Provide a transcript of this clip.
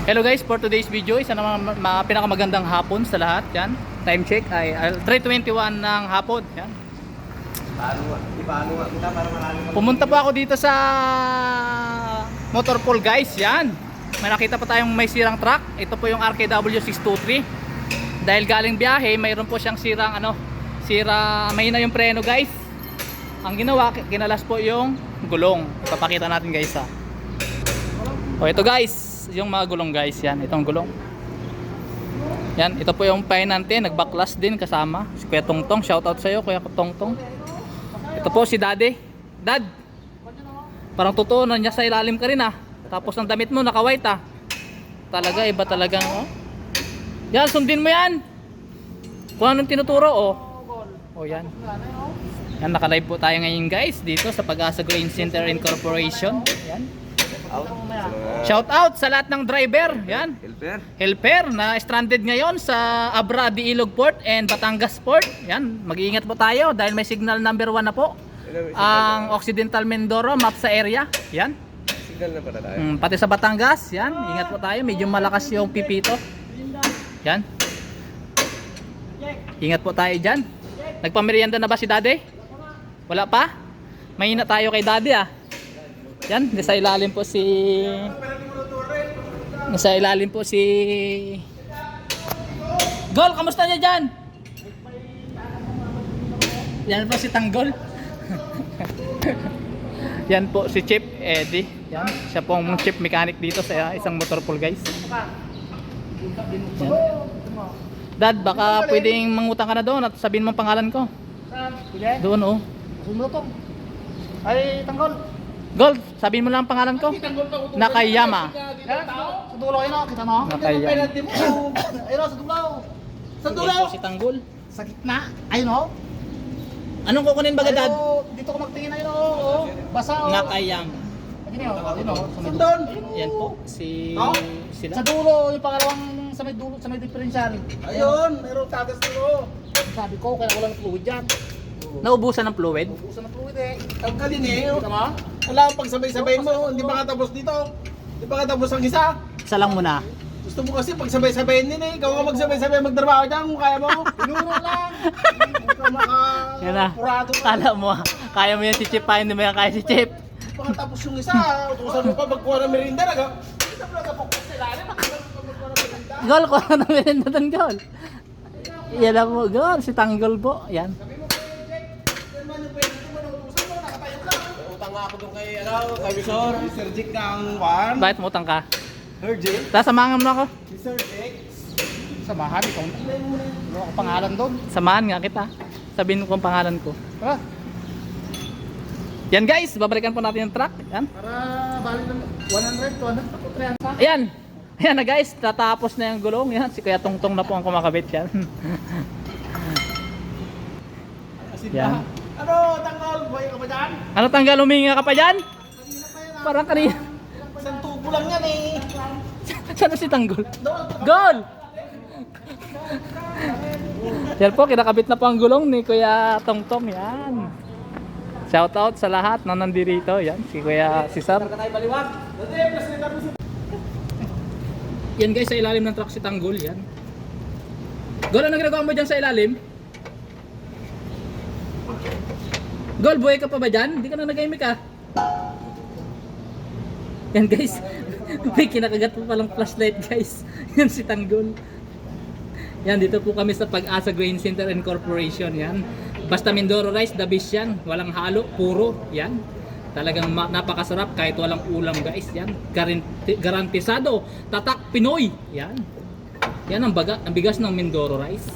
Hello guys, for today's video, isa naman pinakamagandang hapon sa lahat. Yan. Time check ay 3:21 ng hapon. Yan. Ipaano nga kita para marami. Pumunta po ako dito sa Motor Pool guys. Yan. May nakita pa tayong may sirang truck. Ito po yung RKW 623. Dahil galing biyahe, mayroon po siyang sirang mahina yung preno guys. Ang ginawa, kinalas po yung gulong. Ipapakita natin guys ha. O ito guys, yung mga gulong guys, yan, itong gulong. Yan, ito po yung painante, nagbaklas din kasama. Si Kuya Tongtong, shoutout sa iyo Kuya Tongtong. Ito po si Daddy. Dad, parang totoo na niya sa ilalim ka rin ah. Tapos ang damit mo naka-white ah. Talaga, iba talagang oh. Yan, sundin mo yan. Kung anong tinuturo oh. Oh yan. Yan, naka-live po tayo ngayon guys dito sa Pag-asa Grain Center Incorporation. Yan. Shout out sa lahat ng driver, yan. Helper na stranded ngayon sa Abra de Ilog Port and Batangas Port. Yan, mag-iingat po tayo dahil may signal number 1 na po. Ang Occidental Mindoro map sa area. Yan. Signal na pala tayo. Pati sa Batangas, yan. Ingat po tayo, medyo malakas yung pipito. Yan. Ingat po tayo diyan. Nagpamerienda na ba si Daddy? Wala pa? Mahina tayo kay Daddy ah. Yan, nasa ilalim po si Gol, kamusta niya dyan? Yan po si Tanggol. Yan po si Chip Eddie. Yan, siya pong chip mechanic dito sa isang motor pool guys. Yan. Dad, baka pwedeng mangutang ka na doon at sabihin mo ang pangalan ko. Doon oh. Ay, Tanggol. Gold, sabihin mo lang ang pangalan ko. Nakayama. Sa dulo kayo na, kita mo? Nakayama. Ayun o, sa dulo. Sa dulo. Ito po si Tanggol. Sa gitna. Ayun o. Anong kukunin baga dad? Dito ko magtingin ayun o. Basa o. Nakayama. Ayun o, ayun o. Sundon. Yan po, sila. Sa dulo, yung pangalawang sa may dulo, sa may differential. Ayun, meron tagas dito. Sabi ko, kaya walang fluid dyan. Naubusan ng fluid? Ubusan ng fluid eh. Tanggalin eh. Kita mo? Wala pag sabay-sabayin mo, hindi pa nga tapos dito. Hindi pa nga tapos ang isa. Isa lang muna. Gusto mo kasi pag sabay-sabayin din eh. Ikaw nga magsabay-sabay magtrabaho dyan kung kaya mo. Tinuro lang. Hindi ka Yan na. makapurado ka. Kala mo, kaya mo yan si Chip pa, hindi mo yan kaya si Chip. Hindi pa nga tapos yung isa. Utusan mo pa magkuha ng merinda. Isa mo nagkapokos sila. Ano magkuha ng merinda? Gol, kuha na meron doon, Gol. Yan lang po, Gol. Si Tanggol po. Yan. Utang nga ako doon kay Visor. Si Sir Jick ng Juan. Bakit mo utang ka? Sir Jick? Sasamahan mo ako. Si Sir Jick. Samahan, ikaw na. Wala ko pangalan doon. Samahan nga kita. Sabihin ko ang pangalan ko. Tara. Yan guys, babalikan po natin yung truck. Yan. Para balik ng 100, 200, 300. Ayan. Ayan na guys, tatapos na yung gulong. Yan, si Kuya Tongtong na po ang kumakabit yan. Yan. Ano, tanggal? Buhay ka ba dyan? Ano tanggal, huminga ka pa dyan? Parang kanina. Isang tubo lang yan eh. Saan si Tanggol? Gol! Yan po, kinakabit na po ang gulong ni Kuya Tongtong. Yan. Shout out sa lahat na nandirito. Yan, si Kuya Cesar. Yan guys, sa ilalim ng truck si Tanggol. Yan. Gol, ano ginagawa mo dyan sa ilalim? Gol, buhay ka pa ba dyan? Hindi ka na nag-aimik ah. Yan guys. May kinakagat po palang flashlight guys. Yan si Tanggol. Yan, dito po kami sa Pag-asa Grain Center Incorporation. Yan. Basta Mindoro rice, the best yan. Walang halo, puro. Yan. Talagang napakasarap kahit walang ulam guys. Yan. Garantisado. Tatak Pinoy. Yan. Yan ang bigas ng Mindoro rice.